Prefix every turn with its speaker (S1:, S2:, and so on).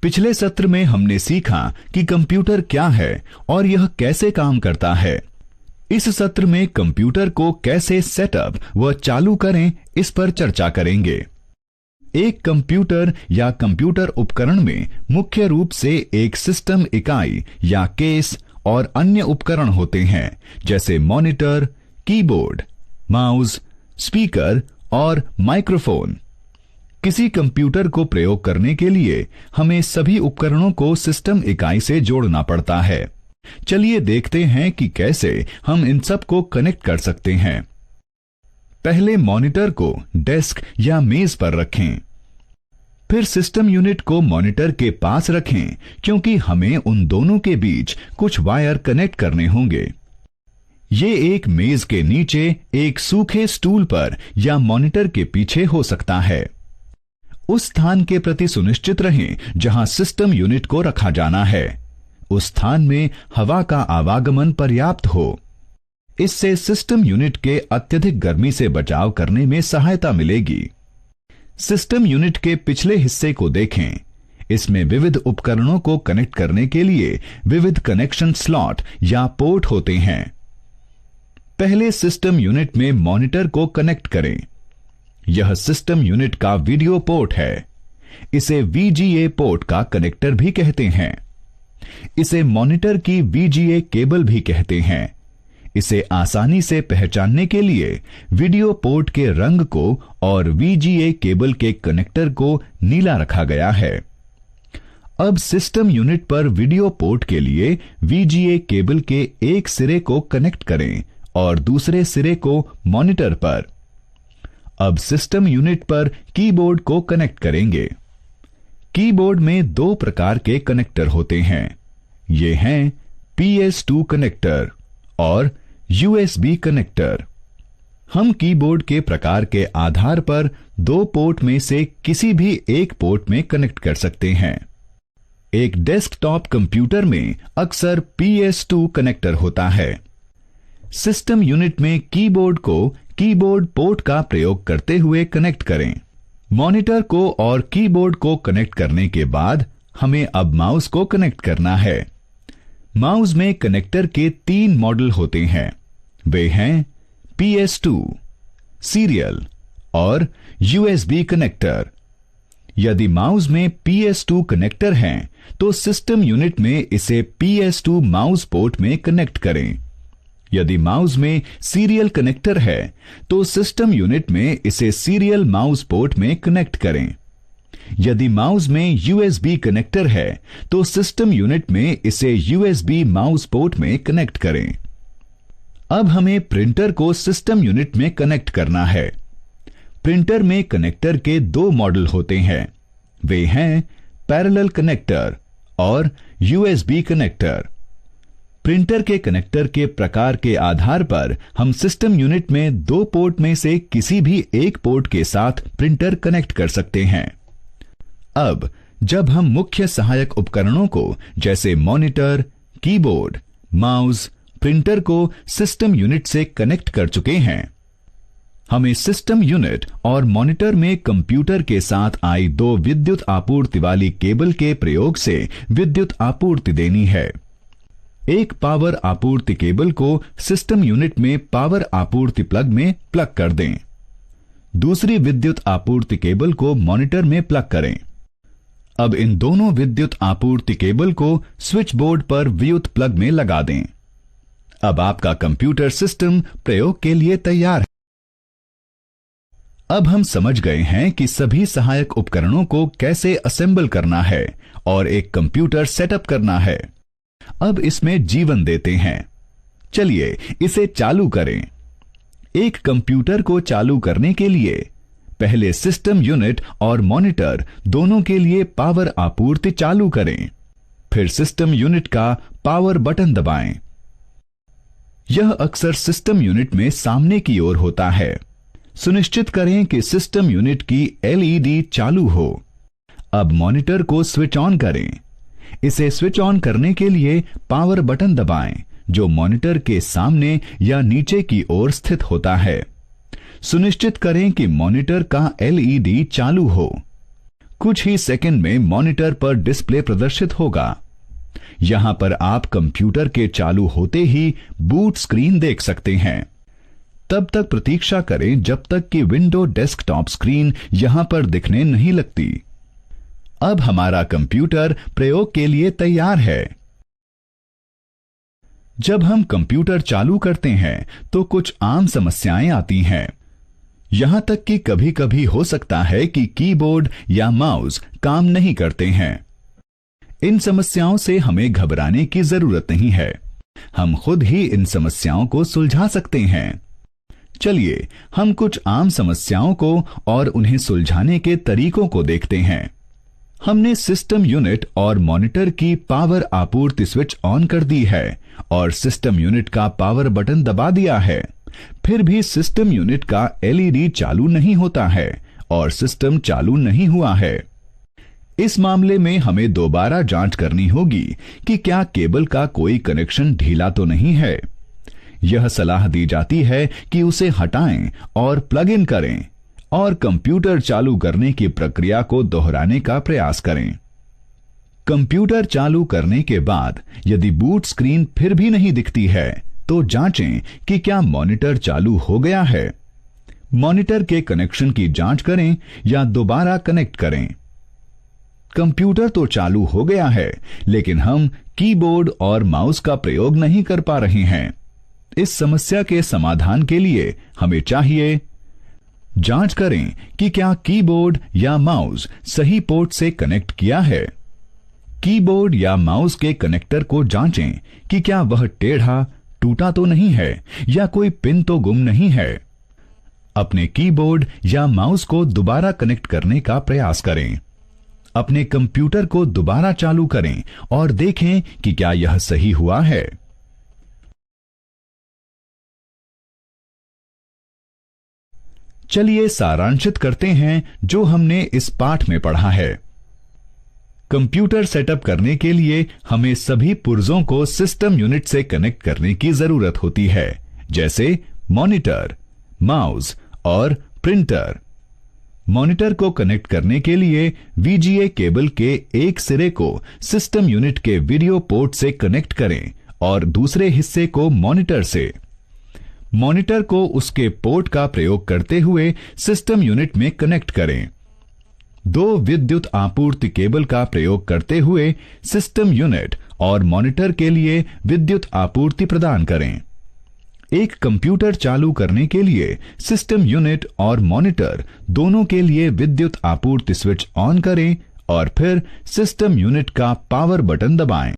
S1: पिछले सत्र में हमने सीखा कि कंप्यूटर क्या है और यह कैसे काम करता है। इस सत्र में कंप्यूटर को कैसे सेटअप व चालू करें, इस पर चर्चा करेंगे। एक कंप्यूटर या कंप्यूटर उपकरण में मुख्य रूप से एक सिस्टम इकाई या केस और अन्य उपकरण होते हैं, जैसे मॉनिटर, कीबोर्ड, माउस, स्पीकर और माइक्रोफोन। किसी कंप्यूटर को प्रयोग करने के लिए हमें सभी उपकरणों को सिस्टम इकाई से जोड़ना पड़ता है। चलिए देखते हैं कि कैसे हम इन सब को कनेक्ट कर सकते हैं। पहले मॉनिटर को डेस्क या मेज पर रखें। फिर सिस्टम यूनिट को मॉनिटर के पास रखें, क्योंकि हमें उन दोनों के बीच कुछ वायर कनेक्ट करने होंगे। ये एक मेज के नीचे एक सूखे स्टूल पर या मॉनिटर के पीछे हो सकता है। उस स्थान के प्रति सुनिश्चित रहें जहां सिस्टम यूनिट को रखा जाना है। उस स्थान में हवा का आवागमन पर्याप्त हो। इससे सिस्टम यूनिट के अत्यधिक गर्मी से बचाव करने में सहायता मिलेगी। सिस्टम यूनिट के पिछले हिस्से को देखें। इसमें विविध उपकरणों को कनेक्ट करने के लिए विविध कनेक्शन स्लॉट या पोर्ट होते हैं। पहले सिस्टम यूनिट में मॉनिटर को कनेक्ट करें। यह सिस्टम यूनिट का वीडियो पोर्ट है। इसे VGA पोर्ट का कनेक्टर भी कहते हैं। इसे मॉनिटर की VGA केबल भी कहते हैं। इसे आसानी से पहचानने के लिए वीडियो पोर्ट के रंग को और VGA केबल के कनेक्टर को नीला रखा गया है। अब सिस्टम यूनिट पर वीडियो पोर्ट के लिए VGA केबल के एक सिरे को कनेक्ट करें और दूसरे सिरे को मॉनिटर पर। अब सिस्टम यूनिट पर कीबोर्ड को कनेक्ट करेंगे। कीबोर्ड में दो प्रकार के कनेक्टर होते हैं। ये हैं PS2 कनेक्टर और USB कनेक्टर। हम कीबोर्ड के प्रकार के आधार पर दो पोर्ट में से किसी भी एक पोर्ट में कनेक्ट कर सकते हैं। एक डेस्कटॉप कंप्यूटर में अक्सर PS2 कनेक्टर होता है। सिस्टम यूनिट में कीबोर्ड को कीबोर्ड पोर्ट का प्रयोग करते हुए कनेक्ट करें। मॉनिटर को और कीबोर्ड को कनेक्ट करने के बाद हमें अब माउस को कनेक्ट करना है। माउस में कनेक्टर के 3 मॉडल होते हैं। वे हैं PS2, सीरियल और USB कनेक्टर। यदि माउस में PS2 कनेक्टर हैं, तो सिस्टम यूनिट में इसे PS2 माउस पोर्ट में कनेक्ट करें। यदि माउस में सीरियल कनेक्टर है, तो सिस्टम यूनिट में इसे सीरियल माउस पोर्ट में कनेक्ट करें। यदि माउस में USB कनेक्टर है, तो सिस्टम यूनिट में इसे USB माउस पोर्ट में कनेक्ट करें। अब हमें प्रिंटर को सिस्टम यूनिट में कनेक्ट करना है। प्रिंटर में कनेक्टर के 2 मॉडल होते हैं। वे हैं पैरेलल कनेक्टर और USB कनेक्टर। प्रिंटर के कनेक्टर के प्रकार के आधार पर हम सिस्टम यूनिट में 2 पोर्ट में से किसी भी एक पोर्ट के साथ प्रिंटर कनेक्ट कर सकते हैं। अब जब हम मुख्य सहायक उपकरणों को जैसे मॉनिटर, कीबोर्ड, माउस, प्रिंटर को सिस्टम यूनिट से कनेक्ट कर चुके हैं, हमें सिस्टम यूनिट और मॉनिटर में कंप्यूटर के साथ आई 2 विद्युत आपूर्ति वाली केबल के प्रयोग से विद्युत आपूर्ति देनी है। एक पावर आपूर्ति केबल को सिस्टम यूनिट में पावर आपूर्ति प्लग में प्लग कर दें। दूसरी विद्युत आपूर्ति केबल को मॉनिटर में प्लग करें। अब इन दोनों विद्युत आपूर्ति केबल को स्विच बोर्ड पर विद्युत प्लग में लगा दें। अब आपका कंप्यूटर सिस्टम प्रयोग के लिए तैयार है। अब हम समझ गए हैं कि सभी सहायक उपकरणों को कैसे असेंबल करना है और एक कंप्यूटर सेटअप करना है। अब इसमें जीवन देते हैं। चलिए इसे चालू करें। एक कंप्यूटर को चालू करने के लिए पहले सिस्टम यूनिट और मॉनिटर दोनों के लिए पावर आपूर्ति चालू करें। फिर सिस्टम यूनिट का पावर बटन दबाएं। यह अक्सर सिस्टम यूनिट में सामने की ओर होता है। सुनिश्चित करें कि सिस्टम यूनिट की LED चालू हो। अब मॉनिटर को स्विच ऑन करें। इसे स्विच ऑन करने के लिए पावर बटन दबाएं, जो मॉनिटर के सामने या नीचे की ओर स्थित होता है। सुनिश्चित करें कि मॉनिटर का LED चालू हो। कुछ ही सेकंड में मॉनिटर पर डिस्प्ले प्रदर्शित होगा। यहां पर आप कंप्यूटर के चालू होते ही बूट स्क्रीन देख सकते हैं। तब तक प्रतीक्षा करें जब तक कि विंडो डेस्कटॉप स्क्रीन यहां पर दिखने नहीं लगती। अब हमारा कंप्यूटर प्रयोग के लिए तैयार है। जब हम कंप्यूटर चालू करते हैं तो कुछ आम समस्याएं आती हैं। यहां तक कि कभी कभी हो सकता है कि कीबोर्ड या माउस काम नहीं करते हैं। इन समस्याओं से हमें घबराने की जरूरत नहीं है। हम खुद ही इन समस्याओं को सुलझा सकते हैं। चलिए हम कुछ आम समस्याओं को और उन्हें सुलझाने के तरीकों को देखते हैं। हमने सिस्टम यूनिट और मॉनिटर की पावर आपूर्ति स्विच ऑन कर दी है और सिस्टम यूनिट का पावर बटन दबा दिया है। फिर भी सिस्टम यूनिट का एलईडी चालू नहीं होता है और सिस्टम चालू नहीं हुआ है। इस मामले में हमें दोबारा जांच करनी होगी कि क्या केबल का कोई कनेक्शन ढीला तो नहीं है। यह सलाह दी जाती है कि उसे हटाएं और प्लग इन करें और कंप्यूटर चालू करने की प्रक्रिया को दोहराने का प्रयास करें। कंप्यूटर चालू करने के बाद यदि बूट स्क्रीन फिर भी नहीं दिखती है तो जांचें कि क्या मॉनिटर चालू हो गया है। मॉनिटर के कनेक्शन की जांच करें या दोबारा कनेक्ट करें। कंप्यूटर तो चालू हो गया है लेकिन हम कीबोर्ड और माउस का प्रयोग नहीं कर पा रहे हैं। इस समस्या के समाधान के लिए हमें चाहिए जांच करें कि क्या कीबोर्ड या माउस सही पोर्ट से कनेक्ट किया है। कीबोर्ड या माउस के कनेक्टर को जांचें कि क्या वह टेढ़ा टूटा तो नहीं है या कोई पिन तो गुम नहीं है। अपने कीबोर्ड या माउस को दोबारा कनेक्ट करने का प्रयास करें। अपने कंप्यूटर को दोबारा चालू करें और देखें कि क्या यह सही हुआ है। चलिए सारांशित करते हैं जो हमने इस पाठ में पढ़ा है। कंप्यूटर सेटअप करने के लिए हमें सभी पुर्जों को सिस्टम यूनिट से कनेक्ट करने की जरूरत होती है, जैसे मॉनिटर, माउस और प्रिंटर। मॉनिटर को कनेक्ट करने के लिए वीजीए केबल के एक सिरे को सिस्टम यूनिट के वीडियो पोर्ट से कनेक्ट करें और दूसरे हिस्से को मॉनिटर से। मॉनिटर को उसके पोर्ट का प्रयोग करते हुए सिस्टम यूनिट में कनेक्ट करें। दो विद्युत आपूर्ति केबल का प्रयोग करते हुए सिस्टम यूनिट और मॉनिटर के लिए विद्युत आपूर्ति प्रदान करें। एक कंप्यूटर चालू करने के लिए सिस्टम यूनिट और मॉनिटर दोनों के लिए विद्युत आपूर्ति स्विच ऑन करें और फिर सिस्टम यूनिट का पावर बटन दबाएं।